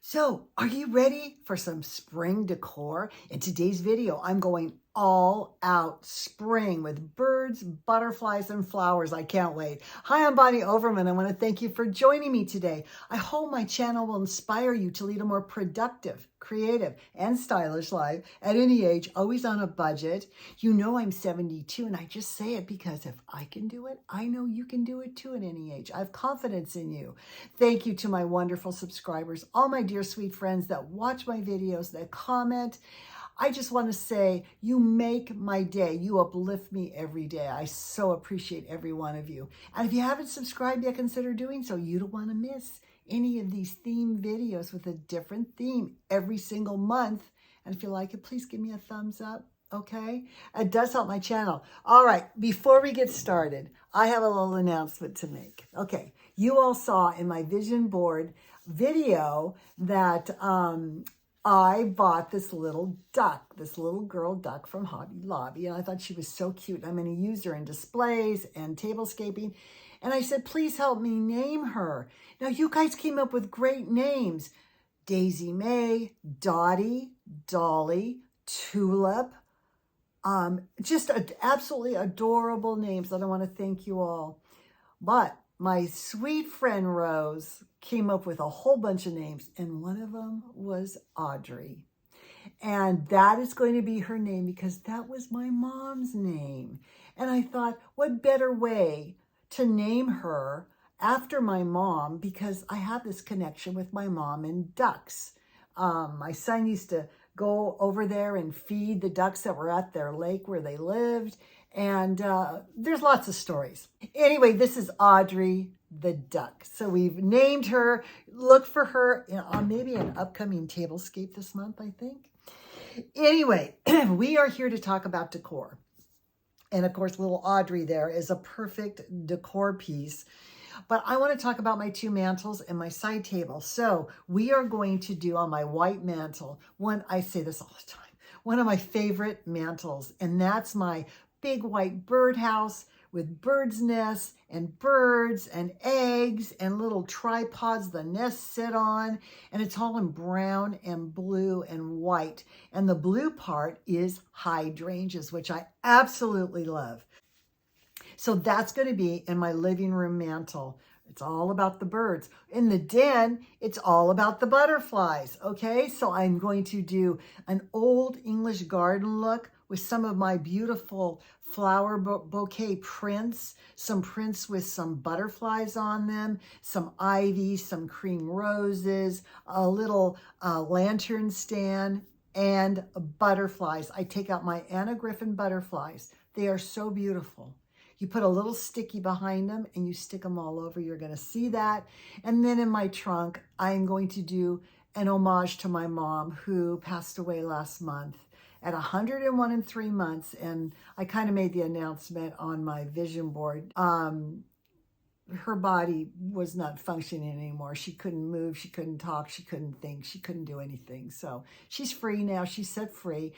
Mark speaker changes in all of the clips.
Speaker 1: So, are you ready for some spring decor? In today's video, I'm going all out spring with birds, butterflies, and flowers. I can't wait. Hi, I'm Bonnie Overman. I want to thank you for joining me today. I hope my channel will inspire you to lead a more productive, creative, and stylish life at any age, always on a budget. You know I'm 72, and I just say it because if I can do it, I know you can do it too at any age. I have confidence in you. Thank you to my wonderful subscribers, all my dear sweet friends that watch my videos, that comment. I just want to say you make my day. You uplift me every day. I so appreciate every one of you. And if you haven't subscribed yet, consider doing so. You don't want to miss any of these theme videos with a different theme every single month. And if you like it, please give me a thumbs up. Okay? It does help my channel. All right, before we get started, I have a little announcement to make. Okay, you all saw in my vision board video that I bought this little duck, this little girl duck from Hobby Lobby, and I thought she was so cute. I'm going to use her in displays and tablescaping. And I said, please help me name her. Now, you guys came up with great names. Daisy May, Dottie, Dolly, Tulip. Just absolutely adorable names that I want to thank you all. But my sweet friend Rose came up with a whole bunch of names, and one of them was Audrey. And that is going to be her name because that was my mom's name. And I thought, what better way to name her after my mom, because I have this connection with my mom and ducks. My son used to go over there and feed the ducks that were at their lake where they lived. And there's lots of stories. Anyway, this is Audrey the duck. So we've named her. Look for her on maybe an upcoming tablescape this month, I think. Anyway, we are here to talk about decor. And of course, little Audrey there is a perfect decor piece. But I want to talk about my two mantles and my side table. So we are going to do on my white mantle, I say this all the time, one of my favorite mantles, and that's my big white birdhouse with bird's nests and birds and eggs and little tripods the nests sit on. And it's all in brown and blue and white. And the blue part is hydrangeas, which I absolutely love. So that's going to be in my living room mantle. It's all about the birds. In the den, it's all about the butterflies. Okay, so I'm going to do an old English garden look with some of my beautiful flower bouquet prints, some prints with some butterflies on them, some ivy, some cream roses, a little lantern stand, and butterflies. I take out my Anna Griffin butterflies. They are so beautiful. You put a little sticky behind them and you stick them all over. You're going to see that. And then in my trunk, I'm going to do an homage to my mom who passed away last month at 101 and 3 months. And I kind of made the announcement on my vision board. Her body was not functioning anymore. She couldn't move. She couldn't talk. She couldn't think. She couldn't do anything. So she's free now. She's set free.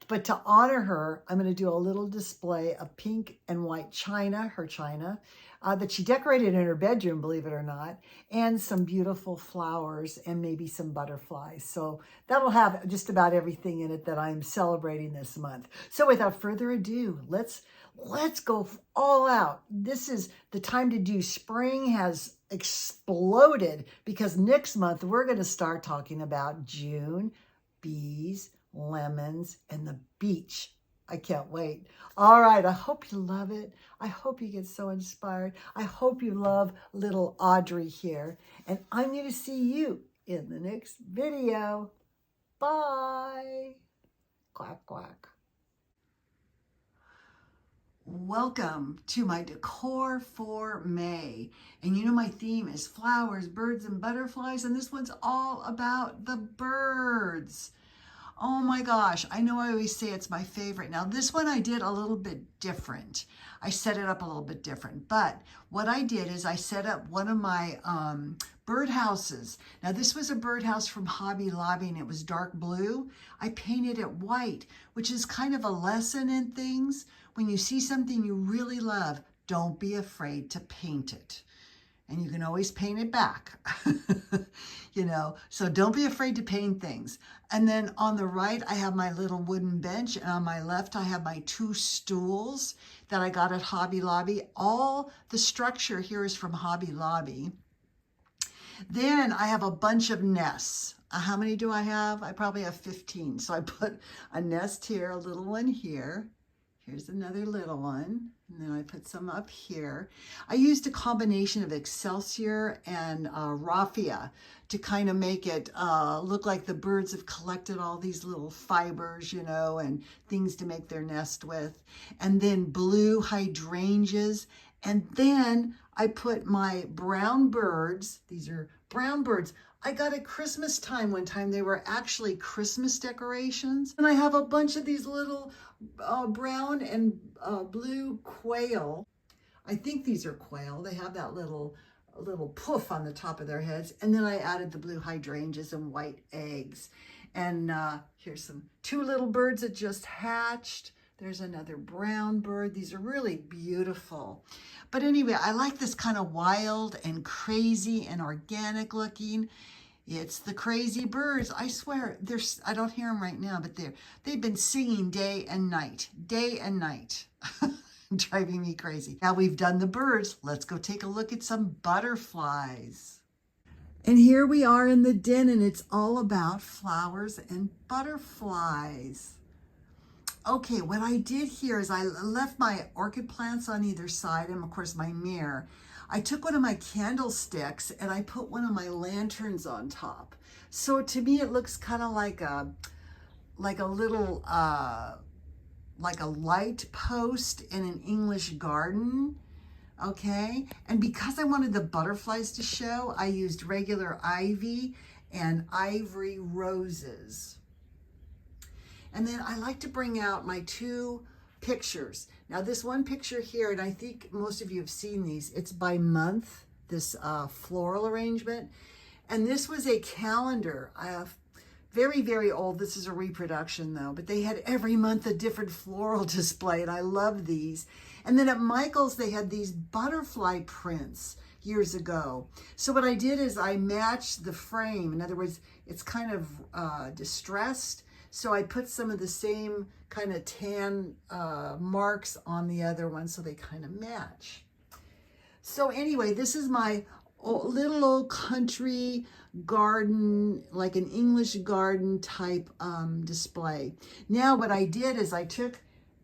Speaker 1: But to honor her, I'm going to do a little display of pink and white china, her china, that she decorated in her bedroom, believe it or not, and some beautiful flowers and maybe some butterflies. So that'll have just about everything in it that I'm celebrating this month. So without further ado, let's go all out. This is the time to do. Spring has exploded because next month we're going to start talking about June, bees, lemons, and the beach. I can't wait. All right, I hope you love it. I hope you get so inspired. I hope you love little Audrey here. And I'm going to see you in the next video. Bye. Quack, quack. Welcome to my decor for May. And you know my theme is flowers, birds, and butterflies. And this one's all about the birds. Oh my gosh, I know I always say it's my favorite. Now this one I did a little bit different. I set it up a little bit different. But what I did is I set up one of my birdhouses. Now this was a birdhouse from Hobby Lobby and it was dark blue. I painted it white, which is kind of a lesson in things. When you see something you really love, don't be afraid to paint it. and you can always paint it back, you know, so don't be afraid to paint things. And then on the right, I have my little wooden bench, and on my left, I have my 2 stools that I got at Hobby Lobby. All the structure here is from Hobby Lobby. Then I have a bunch of nests. How many do I have? I probably have 15. So I put a nest here, a little one here. Here's another little one. And then I put some up here. I used a combination of Excelsior and raffia to kind of make it look like the birds have collected all these little fibers, you know, and things to make their nest with. And then blue hydrangeas. And then I put my brown birds. These are brown birds. I got at Christmas time one time. They were actually Christmas decorations. And I have a bunch of these little brown and blue quail. I think these are quail. They have that little poof on the top of their heads. And then I added the blue hydrangeas and white eggs. And here's some 2 little birds that just hatched. There's another brown bird. These are really beautiful. But anyway, I like this kind of wild and crazy and organic looking. It's the crazy birds. I swear, I don't hear them right now, but they've been singing day and night, driving me crazy. Now we've done the birds. Let's go take a look at some butterflies. And here we are in the den, and it's all about flowers and butterflies. Okay, what I did here is I left my orchid plants on either side, and of course my mirror. I took one of my candlesticks and I put one of my lanterns on top. So to me, it looks kind of like a little, like a light post in an English garden. Okay, and because I wanted the butterflies to show, I used regular ivy and ivory roses. And then I like to bring out my 2 pictures. Now this one picture here, and I think most of you have seen these, it's by month, this floral arrangement. And this was a calendar. Very, very old. This is a reproduction though, but they had every month a different floral display, and I love these. And then at Michael's, they had these butterfly prints years ago. So what I did is I matched the frame. In other words, it's kind of distressed. So I put some of the same kind of tan marks on the other one so they kind of match. So anyway, this is my little old country garden, like an English garden type display. Now what I did is I took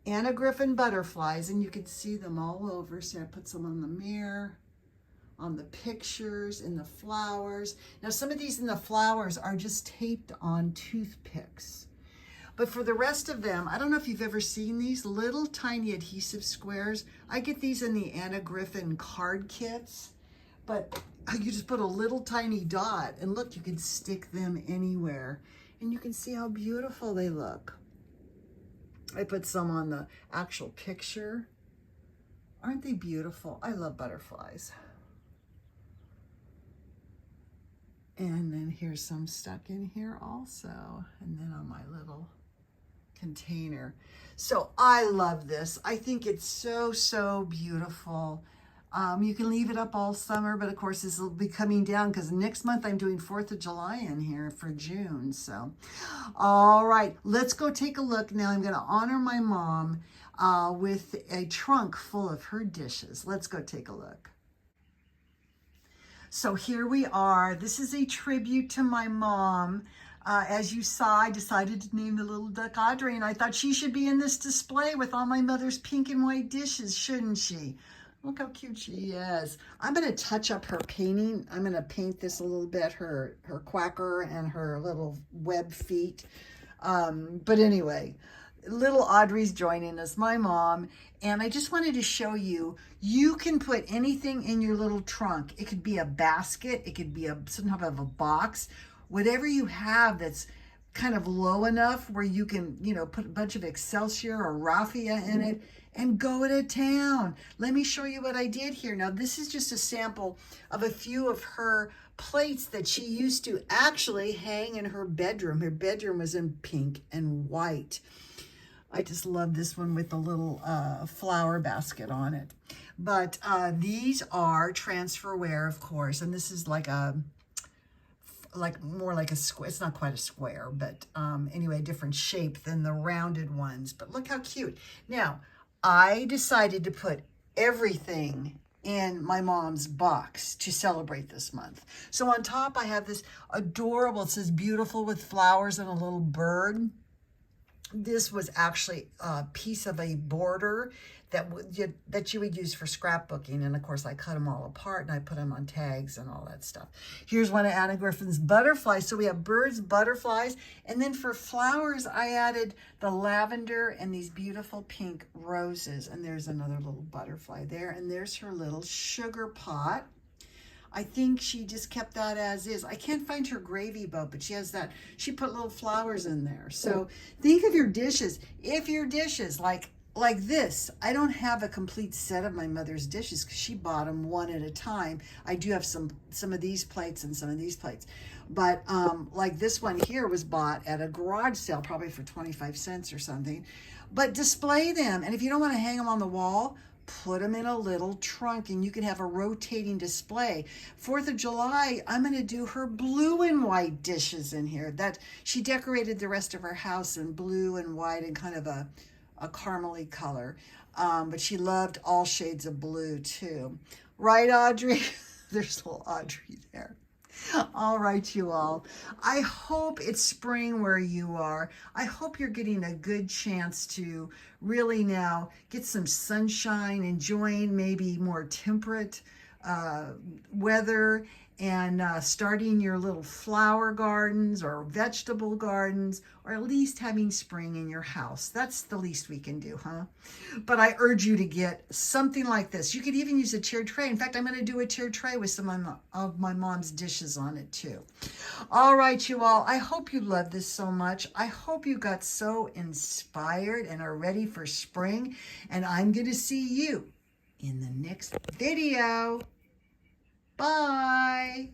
Speaker 1: Anna Griffin butterflies, and you can see them all over. So I put some on the mirror, on the pictures, in the flowers. Now some of these in the flowers are just taped on toothpicks. But for the rest of them, I don't know if you've ever seen these little tiny adhesive squares. I get these in the Anna Griffin card kits, but you just put a little tiny dot, and look, you can stick them anywhere. And you can see how beautiful they look. I put some on the actual picture. Aren't they beautiful? I love butterflies. And then here's some stuck in here also. And then on my little container. So I love this. I think it's so, so beautiful. You can leave it up all summer, but of course this will be coming down because next month I'm doing 4th of July in here for June. So, all right, let's go take a look. Now I'm going to honor my mom with a trunk full of her dishes. Let's go take a look. So here we are. This is a tribute to my mom. As you saw, I decided to name the little duck Audrey, and I thought she should be in this display with all my mother's pink and white dishes, shouldn't she? Look how cute she is. I'm going to touch up her painting. I'm going to paint this a little bit, her quacker and her little web feet. But anyway, little Audrey's joining us, my mom, and I just wanted to show you, you can put anything in your little trunk. It could be a basket, it could be some type of a box, whatever you have that's kind of low enough where you can, you know, put a bunch of Excelsior or raffia in it and go to town. Let me show you what I did here. Now, this is just a sample of a few of her plates that she used to actually hang in her bedroom. Her bedroom was in pink and white. I just love this one with the little flower basket on it. But these are transfer wear, of course, and this is like more like a square. It's not quite a square, but anyway, different shape than the rounded ones. But look how cute. Now, I decided to put everything in my mom's box to celebrate this month. So on top, I have this adorable, it says beautiful with flowers and a little bird. This was actually a piece of a border that you would use for scrapbooking. And of course, I cut them all apart and I put them on tags and all that stuff. Here's one of Anna Griffin's butterflies. So we have birds, butterflies, and then for flowers, I added the lavender and these beautiful pink roses. And there's another little butterfly there. And there's her little sugar pot. I think she just kept that as is. I can't find her gravy boat, but she has that. She put little flowers in there. So think of your dishes. If your dishes like this, I don't have a complete set of my mother's dishes because she bought them one at a time. I do have some of these plates and some of these plates. But like this one here was bought at a garage sale, probably for 25 cents or something. But display them. And if you don't want to hang them on the wall, put them in a little trunk and you can have a rotating display. 4th of July, I'm going to do her blue and white dishes in here. That she decorated the rest of her house in blue and white and kind of a caramely color. But she loved all shades of blue too. Right, Audrey? There's little Audrey there. All right, you all. I hope it's spring where you are. I hope you're getting a good chance to really now get some sunshine, enjoying maybe more temperate weather, and starting your little flower gardens or vegetable gardens, or at least having spring in your house. That's the least we can do, huh? But I urge you to get something like this. You could even use a tiered tray. In fact, I'm going to do a tiered tray with some of my mom's dishes on it too. All right, you all. I hope you love this so much. I hope you got so inspired and are ready for spring. And I'm going to see you in the next video. Bye.